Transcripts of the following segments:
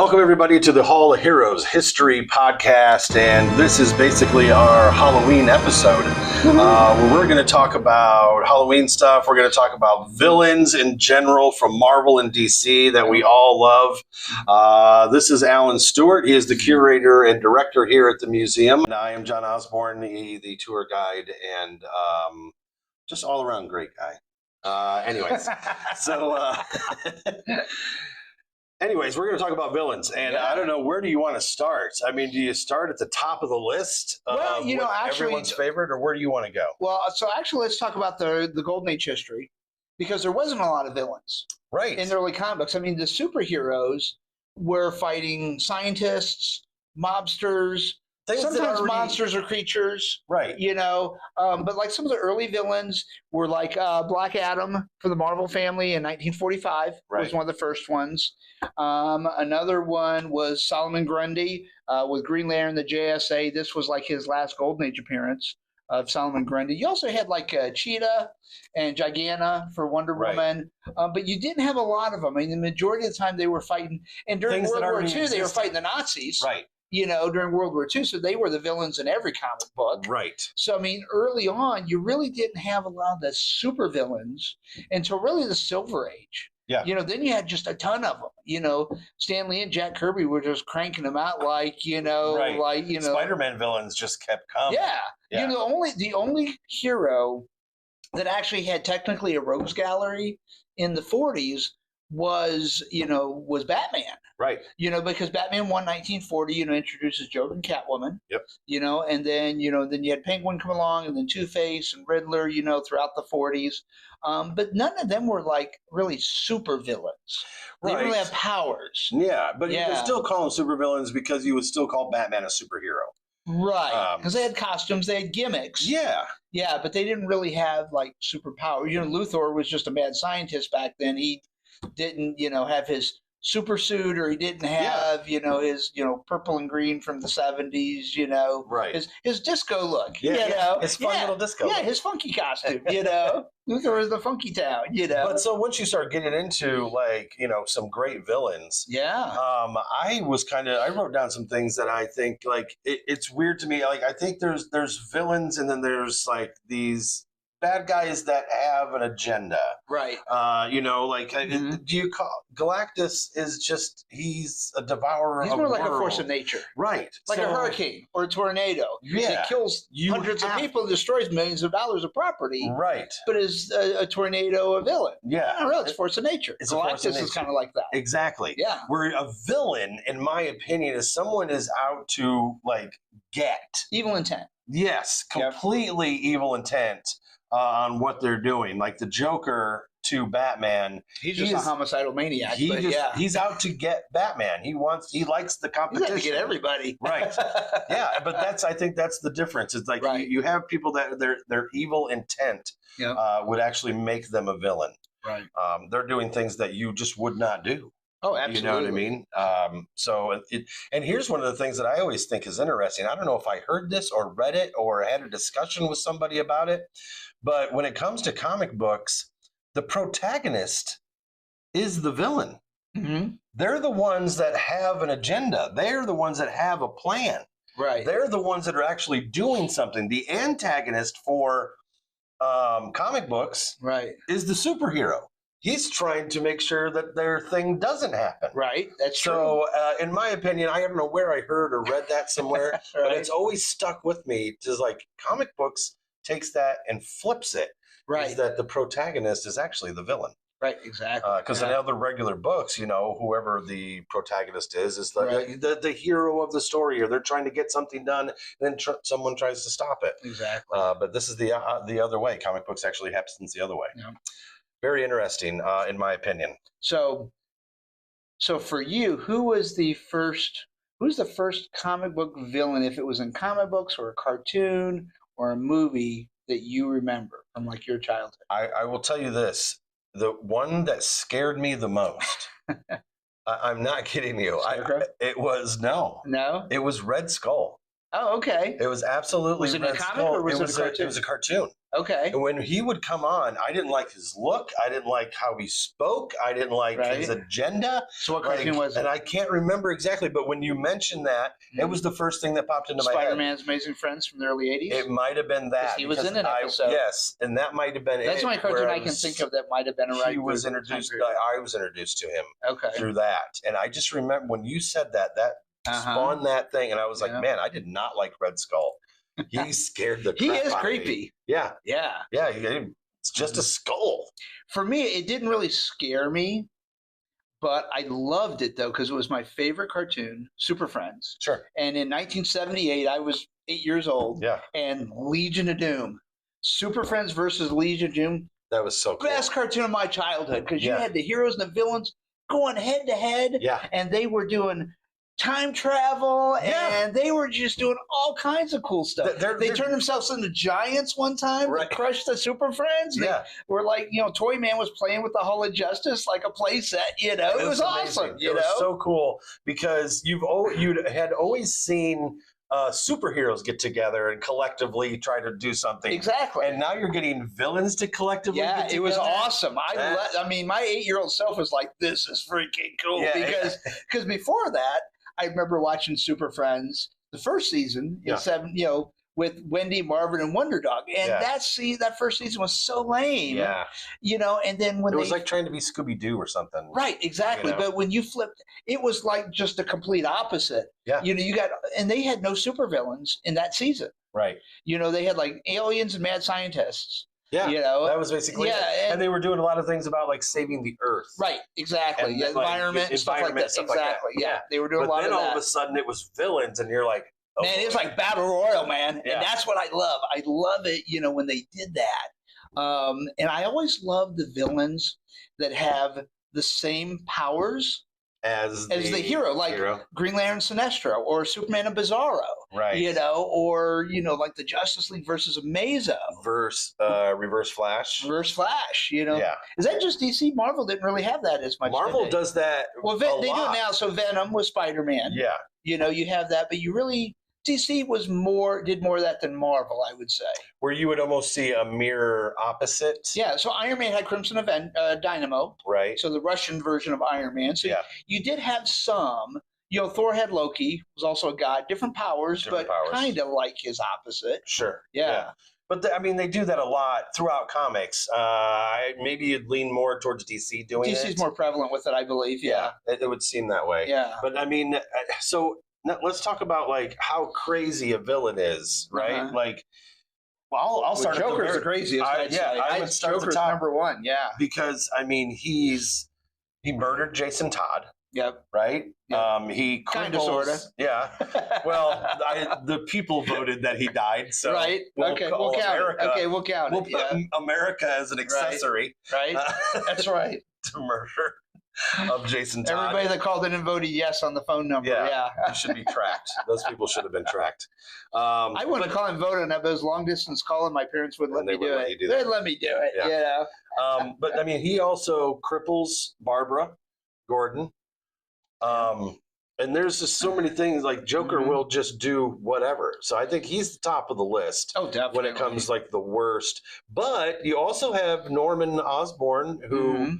Welcome, everybody, to the Hall of Heroes History Podcast, and this is basically our Halloween episode where we're going to talk about Halloween stuff. We're going to talk about villains in general from Marvel and DC that we all love. This is Alan Stewart. He is the curator and director here at the museum. And I am John Osborne, the tour guide, and just all-around great guy. Anyways, we're going to talk about villains, and I don't know, where do you want to start? I mean, do you start at the top of the list of everyone's favorite, or where do you want to go? Well, so actually, let's talk about the Golden Age history, because there wasn't a lot of villains in the early comic books. I mean, the superheroes were fighting scientists, mobsters, sometimes monsters or creatures, right? But like some of the early villains were like Black Adam for the Marvel family in 1945 was one of the first ones. Another one was Solomon Grundy with Green Lantern, the JSA. This was like his last Golden Age appearance of Solomon Grundy. You also had like Cheetah and Giganta for Wonder Woman, but you didn't have a lot of them. I mean, the majority of the time they were fighting, and during World War II, they were fighting the Nazis. Right. During World War II. So they were the villains in every comic book. Right. So, I mean, early on, you really didn't have a lot of the super villains until really the Silver Age. Yeah. Then you had just a ton of them. Stan Lee and Jack Kirby were just cranking them out Spider-Man villains just kept coming. Yeah. The only hero that actually had technically a rogues gallery in the 40s was Batman. Right. Because Batman won 1940, introduces Joker and Catwoman. Yep. And then you had Penguin come along, and then Two-Face and Riddler, throughout the 40s. But none of them were like really super villains. They didn't really have powers. Yeah, but you could still call them super villains because you would still call Batman a superhero. Right. Because they had costumes, they had gimmicks. Yeah. Yeah, but they didn't really have like superpowers. Luthor was just a mad scientist back then. He didn't, have his super suit, or he didn't have, his, purple and green from the 70s, right. His disco look, his fun little disco look. His funky costume, Luthor was the funky town, But so once you start getting into some great villains, I wrote down some things that I think it's weird to me. Like, I think there's villains, and then there's like these bad guys that have an agenda, right? Do you call Galactus he's a devourer? He's more like a force of nature, right? Like a hurricane or a tornado. It kills hundreds of people and destroys millions of dollars of property, right? But is a tornado a villain? Yeah, I don't know. It's force of nature. Galactus is kind of like that. Exactly. Yeah. Where a villain, in my opinion, is someone is out to get evil intent. Yes, completely evil intent. On what they're doing, like the Joker to Batman. He's just a homicidal maniac. He's out to get Batman. He likes the competition. He's out to get everybody. Right. Yeah, but I think that's the difference. It's like you have people that their evil intent would actually make them a villain. Right. They're doing things that you just would not do. Oh, absolutely. You know what I mean? And here's one of the things that I always think is interesting. I don't know if I heard this or read it or had a discussion with somebody about it, but when it comes to comic books, the protagonist is the villain. Mm-hmm. They're the ones that have an agenda. They're the ones that have a plan. Right. They're the ones that are actually doing something. The antagonist for comic books is the superhero. He's trying to make sure that their thing doesn't happen. Right. That's true. So, in my opinion, I don't know where I heard or read that somewhere, but it's always stuck with me. Just like comic books takes that and flips it. Right. Is that the protagonist is actually the villain. Right. Exactly. Because in other regular books, whoever the protagonist is the hero of the story, or they're trying to get something done, and then someone tries to stop it. Exactly. But this is the other way. Comic books actually happens the other way. Yeah. Very interesting, in my opinion. So for you, who's the first comic book villain, if it was in comic books or a cartoon or a movie, that you remember from like your childhood? I will tell you this. The one that scared me the most, I'm not kidding you. It was Red Skull. Oh, okay. It was absolutely Was it a Red comic Skull. or was it a cartoon? It was a cartoon. Okay. And when he would come on, I didn't like his look. I didn't like how he spoke. I didn't like his agenda. So what cartoon was it? And I can't remember exactly, but when you mentioned that, it was the first thing that popped into my head. Spider-Man's Amazing Friends from the early 80s? It might have been that. He was in an episode. Yes, and that might have been That's it. my cartoon I can think of that might have been a right. He was introduced. I was introduced to him through that. And I just remember when you said that spawned that thing. And I was like, man, I did not like Red Skull. He scared the crap He is out creepy. of me. Yeah. Yeah. Yeah. It's just a skull. For me, it didn't really scare me, but I loved it, though, because it was my favorite cartoon, Super Friends. Sure. And in 1978, I was 8 years old. Yeah. And Legion of Doom. Super Friends versus Legion of Doom. That was so cool. Best cartoon of my childhood, because you had the heroes and the villains going head to head. Yeah. And they were doing time travel, and they were just doing all kinds of cool stuff. They turned themselves into giants one time to crush the Super Friends. Yeah. They were like, Toy Man was playing with the Hall of Justice like a play set, It was awesome, It was so cool because you had always seen superheroes get together and collectively try to do something. Exactly. And now you're getting villains to collectively get together. It was awesome. I mean, my 8-year-old self was like, this is freaking cool. Because before that, I remember watching Super Friends, the first season, with Wendy, Marvin, and Wonder Dog. And that first season was so lame. Yeah. And then when it was like trying to be Scooby-Doo or something. Right, exactly. But when you flipped, it was like just the complete opposite. Yeah. And they had no supervillains in that season. Right. They had like aliens and mad scientists. Yeah, that was basically it. And they were doing a lot of things about like saving the earth. Right, exactly. And environment, stuff like that. Exactly. Yeah, they were doing a lot of that. But then all of a sudden it was villains, and you're like, man, it was like Battle Royale, man. Yeah. And that's what I love. I love it, when they did that. And I always love the villains that have the same powers as the hero, like Green Lantern Sinestro or Superman and Bizarro. Right. Or, like the Justice League versus Amazo. Reverse Flash. Reverse Flash, Yeah. Is that just DC? Marvel didn't really have that as much. Marvel does that. Well, they do it now. So Venom was Spider-Man. Yeah. You have that, but DC did more of that than Marvel, I would say. Where you would almost see a mirror opposite. Yeah, so Iron Man had Crimson Dynamo. Right. So the Russian version of Iron Man. So you did have some. Thor had Loki, was also a god, different powers, but kind of like his opposite. Sure. Yeah. But they do that a lot throughout comics. Maybe you'd lean more towards DC doing it. DC's more prevalent with it, I believe. Yeah. It would seem that way. Yeah. But I mean, so now let's talk about like how crazy a villain is, right? Like, well, I'll start. Joker's the craziest. I would start Joker's number one. Yeah. Because I mean, he murdered Jason Todd. Yep. Right. Yep. He kind of, sorta. Yeah. Well, the people voted that he died. So right. We'll count it. Okay, we'll count it. We'll put America as an accessory. Right. That's right. To murder of Jason Todd. Everybody that called in and voted yes on the phone number. Yeah. It should be tracked. Those people should have been tracked. I wouldn't call and vote on that, but it was long distance calling. My parents wouldn't let me do it. They'd let me do it. Yeah. But I mean, he also cripples Barbara Gordon. And there's just so many things like Joker will just do whatever. So I think he's the top of the list. Oh, definitely. When it comes like the worst. But you also have Norman Osborn who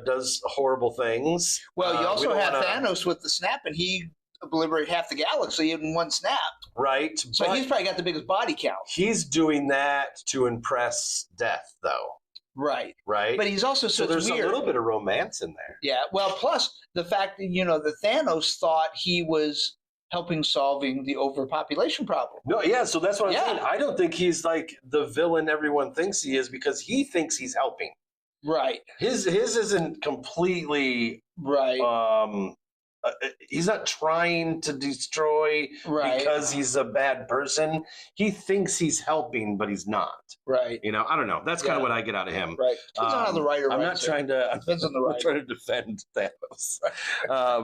does horrible things. Well, you also have Thanos with the snap, and he obliterated half the galaxy in one snap. Right. So he's probably got the biggest body count. He's doing that to impress Death, though. Right. Right. But he's also so there's weird. A little bit of romance in there. Yeah. Well, plus the fact that, the Thanos thought he was helping solving the overpopulation problem. No, yeah. So that's what I'm saying. I don't think he's like the villain everyone thinks he is because he thinks he's helping. Right. His isn't completely right. He's not trying to destroy because he's a bad person. He thinks he's helping, but he's not. Right. I don't know. That's kind of what I get out of him. Right. Depends on how the writer I'm not trying to. Depends on the writer. I'm trying to defend Thanos.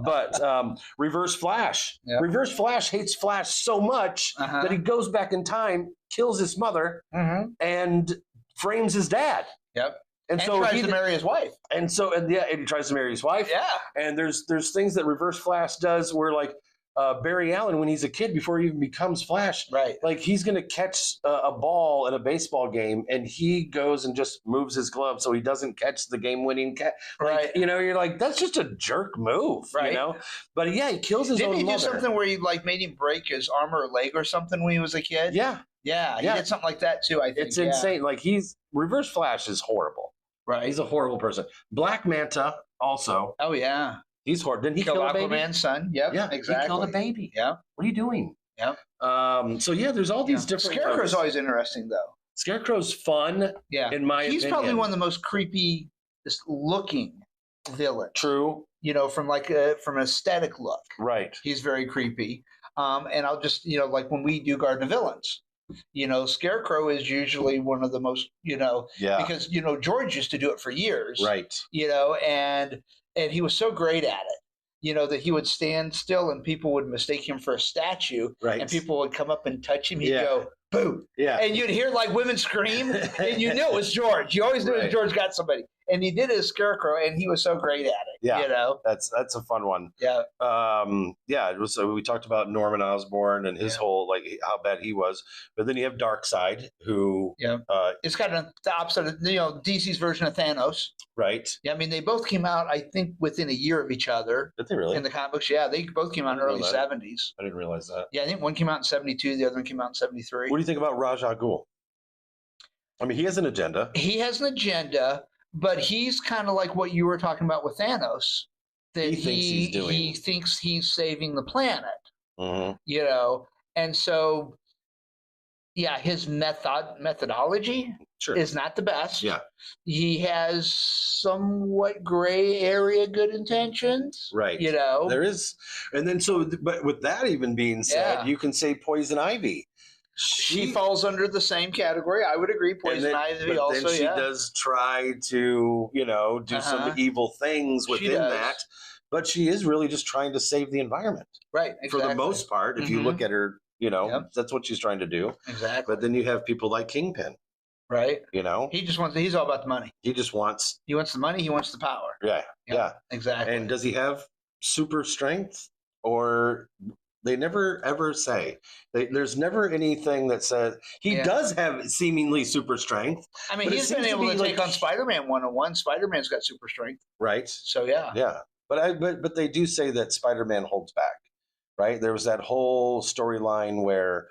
But Reverse Flash. Yep. Reverse Flash hates Flash so much that he goes back in time, kills his mother, and frames his dad. Yep. And so tries to marry his wife. And he tries to marry his wife. Yeah. And there's things that Reverse Flash does where like Barry Allen when he's a kid before he even becomes Flash. Right. Like he's going to catch a ball in a baseball game, and he goes and just moves his glove so he doesn't catch the game-winning catch. Right. You know, you're like, that's just a jerk move. Right. You know. But yeah, he kills his Didn't own he mother. do something where he like made him break his arm or leg or something when he was a kid? Yeah. Yeah, he did something like that too. I think It's insane. Like Reverse Flash is horrible. Right. He's a horrible person. Black Manta also. Oh yeah. He's horrible. Didn't he Kill kill a baby? Aquaman's son. Yep. Yeah, exactly. He killed a baby. Yeah. What are you doing? Yep. So yeah, there's all these different. Scarecrow's folks. always interesting though. Scarecrow's fun. Yeah. In my He's opinion. probably one of the most creepy looking villains. True. You know, from from an aesthetic look. Right. He's very creepy. And I'll just, like when we do Garden of Villains, Scarecrow is usually one of the most, Yeah. because, George used to do it for years. Right. And he was so great at it, that he would stand still and people would mistake him for a statue. Right. And people would come up and touch him. He'd Yeah. go, boo. Yeah. And you'd hear like women scream and you know it's George. You always knew Right. George got somebody. And he did it as Scarecrow and he was so great at it. Yeah. That's a fun one. Yeah. It was. So we talked about Norman Osborn and his whole how bad he was, but then you have Darkseid, who It's kind of the opposite of DC's version of Thanos. right. Yeah, I mean they both came out I think within a year of each other Did they really? in the comic books. Yeah, they both came out in I didn't early know that. 70s. I didn't realize that. Yeah, I think one came out in 72, the other one came out in 73. What do you think about Ra's al Ghul? I mean, he has an agenda. He has an agenda, but he's kind of like what you were talking about with Thanos. That He thinks he's doing- he thinks he's saving the planet. Mm-hmm. And so his methodology Sure. is not the best. Yeah. He has somewhat gray area good intentions. Right. There is, and then but with that even being said, Yeah. you can say Poison Ivy. She falls under the same category. I would agree. Poison Ivy but also. then she does try to, do some evil things She within does. that. But she is really just trying to save the environment Right. Exactly. for the most part. If you Mhm. look at her, Yep. that's what she's trying to do. Exactly. But then you have people like Kingpin. Right. He's He's all about the money. he just wants, He wants the money. He wants the power. yeah. Exactly. And does he have super strength? Or they never ever say. There's never anything that says he does have seemingly super strength. I mean, but it he's been seems to able be to like- take on Spider-Man 101. Spider-Man's got super strength. Right. So yeah. Yeah. But they do say that Spider-Man holds back, right? There was that whole storyline where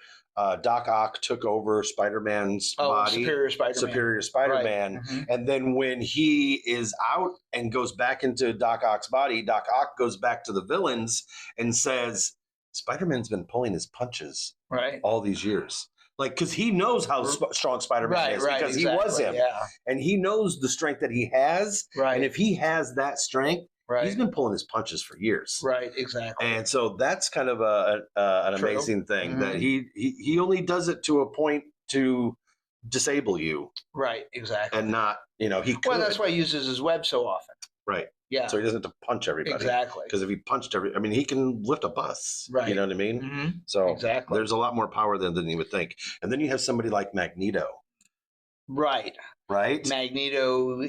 Doc Ock took over Spider-Man's body, Superior Spider-Man, Right. Mhm. and then when he is out and goes back into Doc Ock's body, Doc Ock goes back to the villains and says, Spider-Man's been pulling his punches Right. all these years. Like, because he knows how strong Spider-Man is because he was him. Yeah. And he knows the strength that he has. Right. And if he has that strength, Right. he's been pulling his punches for years. Right. Exactly. And so that's kind of an True. amazing thing Mhm. that he only does it to a point to disable you Right. Exactly. and not, he could. Well, that's why he uses his web so often. Right. Yeah. So he doesn't have to punch everybody. Exactly. Because if he punched he can lift a bus. Right. You know what I mean? hmm So Exactly. there's a lot more power than you would think. And then you have somebody like Magneto, Right. right? Magneto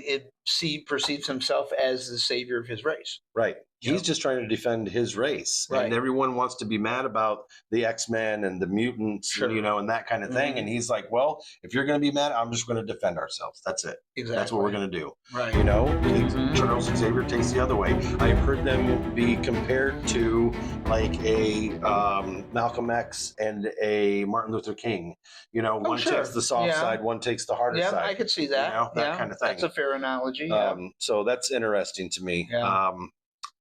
perceives himself as the savior of his race. Right. He's Yep. just trying to defend his race. Right. And everyone wants to be mad about the X-Men and the mutants, Sure. and that kind of thing. Mhm. And he's like, well, if you're going to be mad, I'm just going to defend ourselves. That's it. Exactly. That's what we're going to do. Right. Mhm. Charles Xavier takes the other way. I've heard them be compared to like a Malcolm X and a Martin Luther King. One sure. takes the soft Yeah. side, one takes the harder Yeah, side. I could see that. that kind of thing. That's a fair analogy. Yeah. So that's interesting to me. Yeah.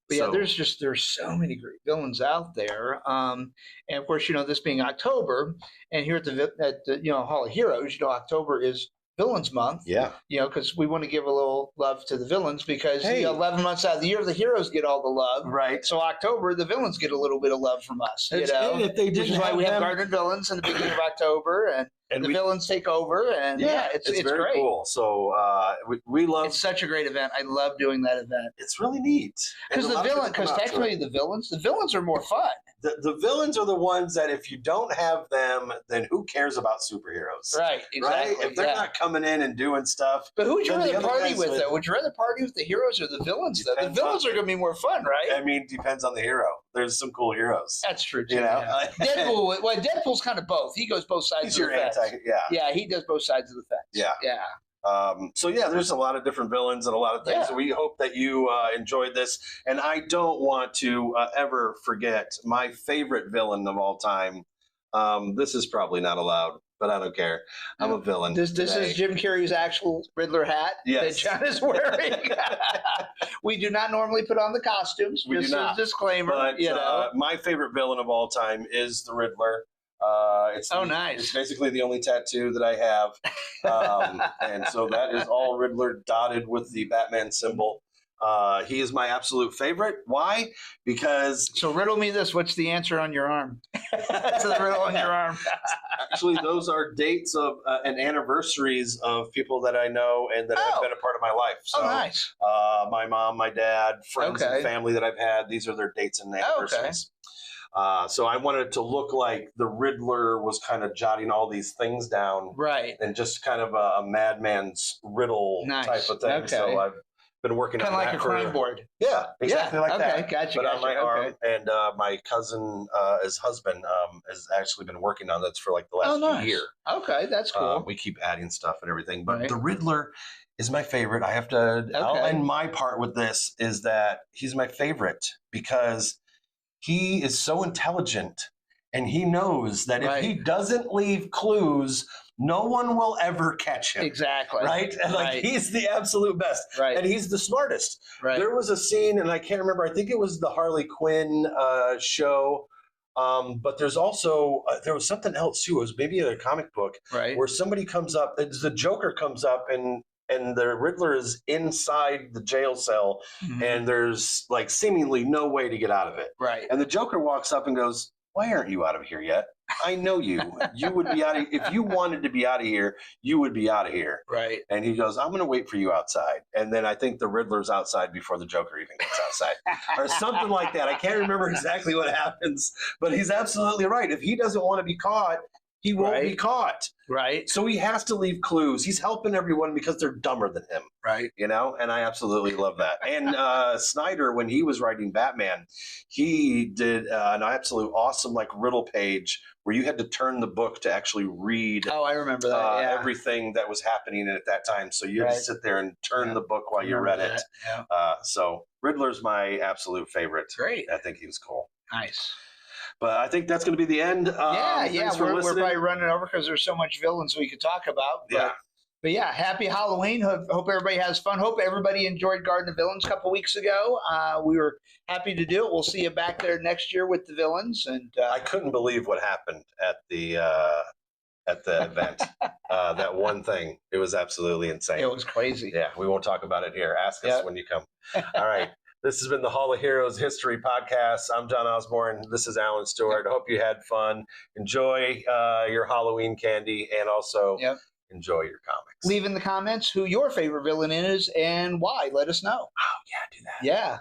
But yeah, So- there's so many great villains out there, and of course, this being October, and here at the Hall of Heroes, October is Villains Month. Yeah. Because we want to give a little love to the villains because Hey. 11 months out of the year, the heroes get all the love. Right. So October, the villains get a little bit of love from us. And if they Which didn't is why have we have them- Garden Villains in the beginning of October, and the villains take over, and it's very great. cool. So we love. It's such a great event. I love doing that event It's really neat. And because a lot of people come because out to technically it. the villains are more fun. the villains are the ones that if you don't have them, then who cares about superheroes? Right, exactly. Right? If they're not coming in and doing stuff. But who would you then the rather other party guys with, would- though? Would you rather party with the heroes or the villains, though? The Depends villains on- are going to be more fun, right? I mean, depends on the hero. There's some cool heroes. That's true, too. You know? Yeah. Deadpool, well, Deadpool's kind of both. He goes both sides He's of your the fence. Yeah, he does both sides of the fence. Yeah. Yeah. So yeah, there's a lot of different villains and a lot of things. Yeah. We hope that you enjoyed this. And I don't want to ever forget my favorite villain of all time. This is probably not allowed, but I don't care. I'm a villain. This today. is Jim Carrey's actual Riddler hat Yes. that John is wearing. We do not normally put on the costumes. We do just not. as a disclaimer. But you know. my favorite villain of all time is the Riddler. Nice. It's basically the only tattoo that I have. And so that is all Riddler dotted with the Batman symbol. He is my absolute favorite. Why? Because So riddle me this. What's the answer on your arm? That's the riddle on your arm. actually those are dates of and anniversaries of people that I know and that have been a part of my life. So Nice. my mom, my dad, friends Okay. and family that I've had, these are their dates and anniversaries. So I wanted it to look like the Riddler was kind of jotting all these things down Right. and just kind of a madman's riddle Nice. type of thing. Okay. So I've been working Kind on of like that a crime board. Yeah, exactly like okay. that. Gotcha. But on my arm, Okay. and my cousin, his husband, has actually been working on this for like the last nice. year. Okay, that's cool. We keep adding stuff and everything, but Right. the Riddler is my favorite. I have to. I'll Okay. end my part with this: is that he's my favorite because he is so intelligent, and he knows that Right. if he doesn't leave clues, no one will ever catch him. Exactly. Right? And like Right. he's the absolute best, Right. and he's the smartest. Right. There was a scene, and I can't remember. I think it was the Harley Quinn show. But there's also there was something else too. It was maybe a comic book Right. where somebody comes up. The Joker comes up, and the Riddler is inside the jail cell, Mhm. and there's like seemingly no way to get out of it. Right. And the Joker walks up and goes, "Why aren't you out of here yet? I know you. You would be out of if you wanted to be out of here. You would be out of here." Right. And he goes, "I'm going to wait for you outside." And then I think the Riddler's outside before the Joker even gets outside or something like that. I can't remember exactly what happens, but he's absolutely right. If he doesn't want to be caught, he won't be Right. caught. Right. So he has to leave clues. He's helping everyone because they're dumber than him, Right. you know? And I absolutely love that. And Snyder, when he was writing Batman, he did an absolute awesome like riddle page where you had to turn the book to actually read Oh, I remember that. Yeah. everything that was happening at that time. So you had to Right. sit there and turn Yeah. the book while you Remember read it. that. Yeah. So Riddler's my absolute favorite. Great. I think he was cool. Nice. But I think that's going to be the end. Yeah. Thanks for We're listening. probably running over because there's so much villains we could talk about. Yeah. But yeah, happy Halloween. Hope everybody has fun. Hope everybody enjoyed Garden of Villains a couple weeks ago. We were happy to do it. We'll see you back there next year with the villains. And I couldn't believe what happened at the event. That one thing. It was absolutely insane. it was crazy. Yeah, we won't talk about it here. Ask us Yeah. when you come. All right. This has been the Hall of Heroes History Podcast. I'm John Osborne. This is Alan Stewart. I hope you had fun. Enjoy your Halloween candy and also Yep. enjoy your comics. Leave in the comments who your favorite villain is and why. Let us know. Oh, yeah, do that. Yeah.